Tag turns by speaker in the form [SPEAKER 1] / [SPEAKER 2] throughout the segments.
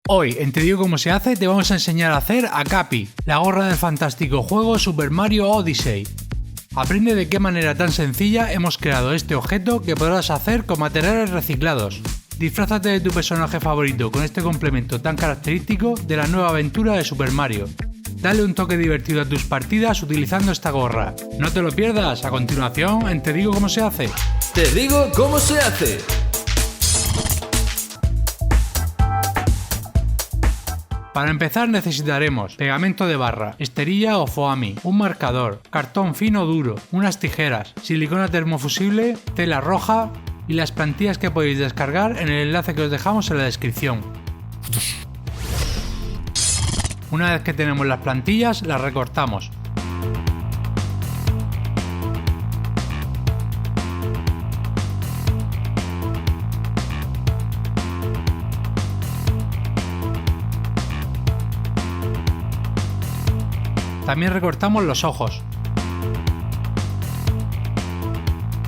[SPEAKER 1] Hoy, en Te digo cómo se hace, te vamos a enseñar a hacer a Capi, la gorra del fantástico juego Super Mario Odyssey. Aprende de qué manera tan sencilla hemos creado este objeto que podrás hacer con materiales reciclados. Disfrázate de tu personaje favorito con este complemento tan característico de la nueva aventura de Super Mario. Dale un toque divertido a tus partidas utilizando esta gorra. No te lo pierdas, a continuación en Te digo cómo se hace.
[SPEAKER 2] Te digo cómo se hace.
[SPEAKER 1] Para empezar necesitaremos pegamento de barra, esterilla o foamy, un marcador, cartón fino duro, unas tijeras, silicona termofusible, tela roja y las plantillas que podéis descargar en el enlace que os dejamos en la descripción. Una vez que tenemos las plantillas, las recortamos. También recortamos los ojos.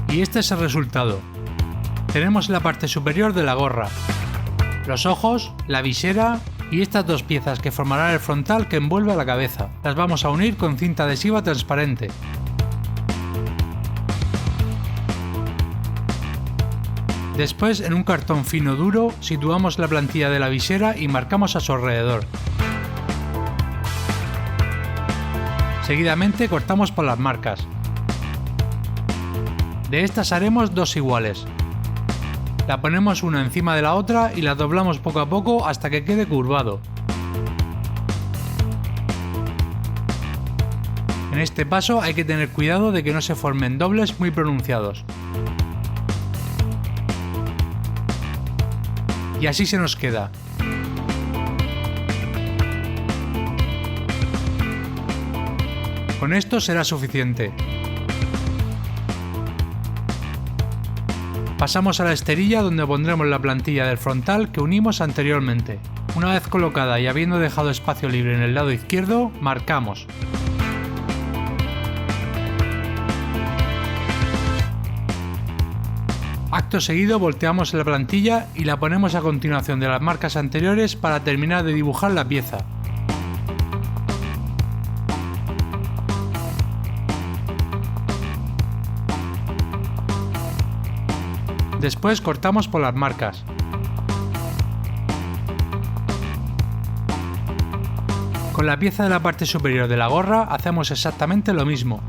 [SPEAKER 1] Y este es el resultado. Tenemos la parte superior de la gorra, los ojos, la visera y estas dos piezas que formarán el frontal que envuelve a la cabeza. Las vamos a unir con cinta adhesiva transparente. Después, en un cartón fino duro, situamos la plantilla de la visera y marcamos a su alrededor. Seguidamente cortamos por las marcas. De estas haremos dos iguales. La ponemos una encima de la otra y la doblamos poco a poco hasta que quede curvado. En este paso hay que tener cuidado de que no se formen dobles muy pronunciados. Y así se nos queda. Con esto será suficiente. Pasamos a la esterilla donde pondremos la plantilla del frontal que unimos anteriormente. Una vez colocada y habiendo dejado espacio libre en el lado izquierdo, marcamos. Acto seguido volteamos la plantilla y la ponemos a continuación de las marcas anteriores para terminar de dibujar la pieza. Después cortamos por las marcas. Con la pieza de la parte superior de la gorra hacemos exactamente lo mismo.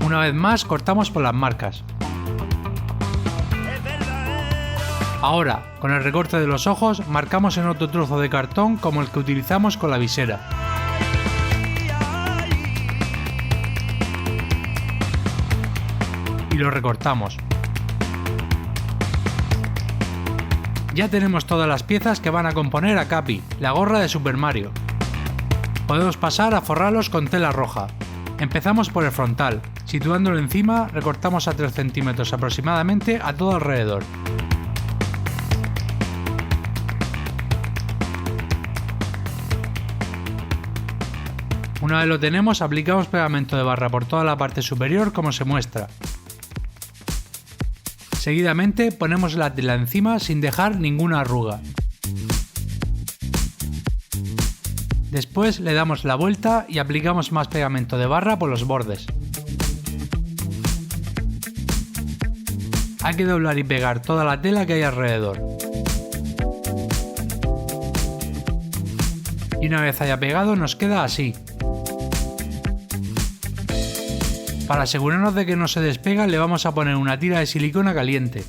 [SPEAKER 1] Una vez más cortamos por las marcas. Ahora, con el recorte de los ojos, marcamos en otro trozo de cartón como el que utilizamos con la visera. Y lo recortamos. Ya tenemos todas las piezas que van a componer a Capi, la gorra de Super Mario. Podemos pasar a forrarlos con tela roja. Empezamos por el frontal. Situándolo encima, recortamos a 3 centímetros aproximadamente a todo alrededor. Una vez lo tenemos, aplicamos pegamento de barra por toda la parte superior como se muestra. Seguidamente ponemos la tela encima sin dejar ninguna arruga. Después le damos la vuelta y aplicamos más pegamento de barra por los bordes. Hay que doblar y pegar toda la tela que hay alrededor. Y una vez haya pegado nos queda así. Para asegurarnos de que no se despega le vamos a poner una tira de silicona caliente.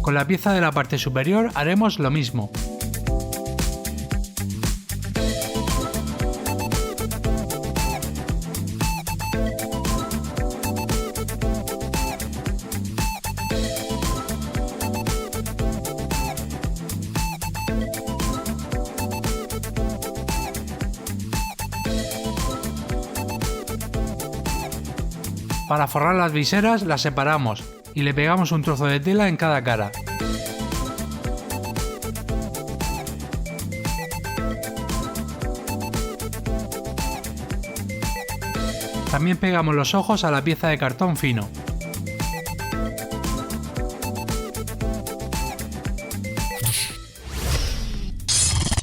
[SPEAKER 1] Con la pieza de la parte superior haremos lo mismo. Para forrar las viseras las separamos y le pegamos un trozo de tela en cada cara. También pegamos los ojos a la pieza de cartón fino.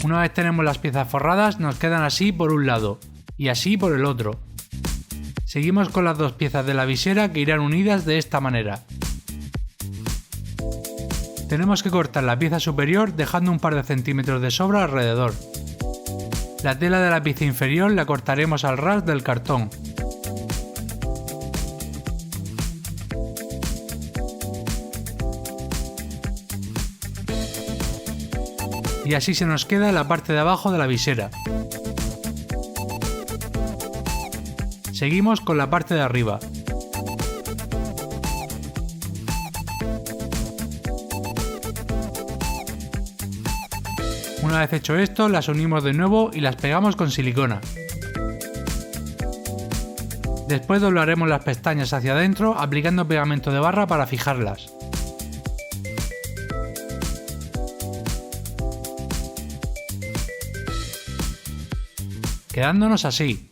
[SPEAKER 1] Una vez tenemos las piezas forradas, nos quedan así por un lado y así por el otro. Seguimos con las dos piezas de la visera que irán unidas de esta manera. Tenemos que cortar la pieza superior dejando un par de centímetros de sobra alrededor. La tela de la pieza inferior la cortaremos al ras del cartón. Y así se nos queda la parte de abajo de la visera. Seguimos con la parte de arriba. Una vez hecho esto, las unimos de nuevo y las pegamos con silicona. Después doblaremos las pestañas hacia adentro aplicando pegamento de barra para fijarlas. Quedándonos así.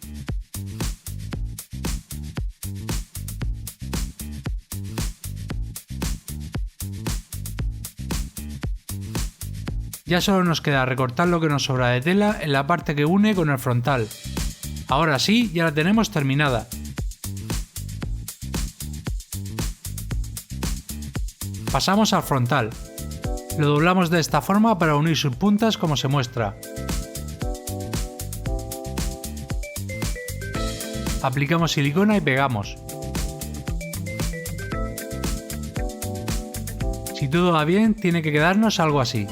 [SPEAKER 1] Ya solo nos queda recortar lo que nos sobra de tela en la parte que une con el frontal. Ahora sí, ya la tenemos terminada. Pasamos al frontal. Lo doblamos de esta forma para unir sus puntas como se muestra. Aplicamos silicona y pegamos. Si todo va bien, tiene que quedarnos algo así.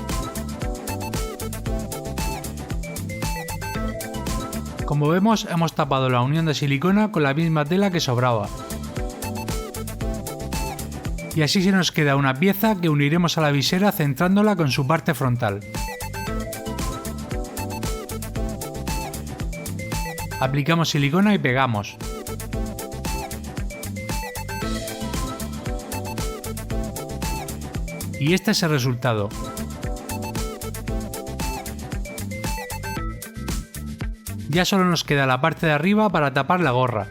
[SPEAKER 1] Como vemos, hemos tapado la unión de silicona con la misma tela que sobraba. Y así se nos queda una pieza que uniremos a la visera centrándola con su parte frontal. Aplicamos silicona y pegamos. Y este es el resultado. Ya solo nos queda la parte de arriba para tapar la gorra.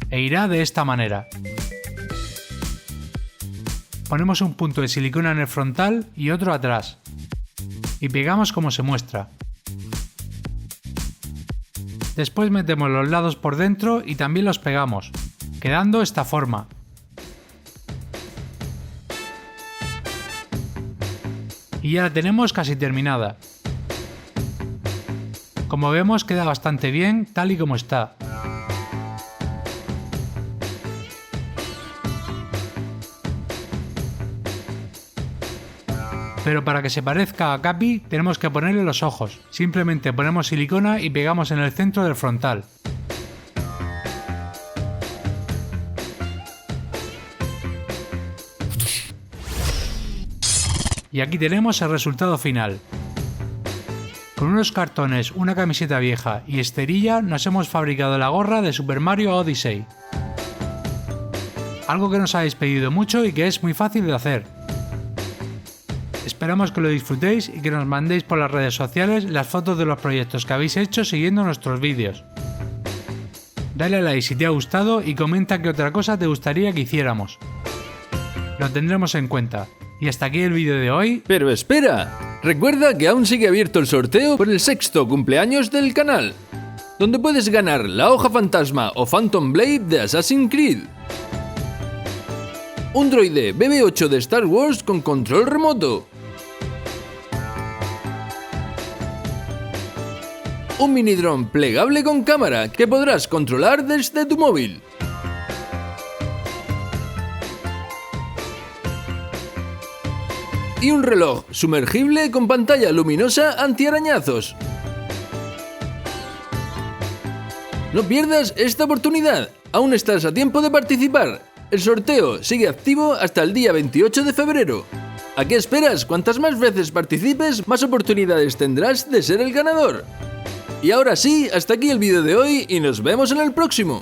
[SPEAKER 1] E irá de esta manera. Ponemos un punto de silicona en el frontal y otro atrás. Y pegamos como se muestra. Después metemos los lados por dentro y también los pegamos, quedando esta forma. Y ya la tenemos casi terminada. Como vemos, queda bastante bien tal y como está. Pero para que se parezca a Capi tenemos que ponerle los ojos. Simplemente ponemos silicona y pegamos en el centro del frontal. Y aquí tenemos el resultado final. Con unos cartones, una camiseta vieja y esterilla nos hemos fabricado la gorra de Super Mario Odyssey. Algo que nos habéis pedido mucho y que es muy fácil de hacer. Esperamos que lo disfrutéis y que nos mandéis por las redes sociales las fotos de los proyectos que habéis hecho siguiendo nuestros vídeos. Dale a like si te ha gustado y comenta qué otra cosa te gustaría que hiciéramos. Lo tendremos en cuenta. Y hasta aquí el vídeo de hoy.
[SPEAKER 2] Pero espera, recuerda que aún sigue abierto el sorteo por el 6º cumpleaños del canal, donde puedes ganar la hoja fantasma o Phantom Blade de Assassin's Creed, un droide BB-8 de Star Wars con control remoto, un mini dron plegable con cámara que podrás controlar desde tu móvil, y un reloj sumergible con pantalla luminosa antiarañazos. No pierdas esta oportunidad, aún estás a tiempo de participar. El sorteo sigue activo hasta el día 28 de febrero. ¿A qué esperas? Cuantas más veces participes, más oportunidades tendrás de ser el ganador. Y ahora sí, hasta aquí el vídeo de hoy y nos vemos en el próximo.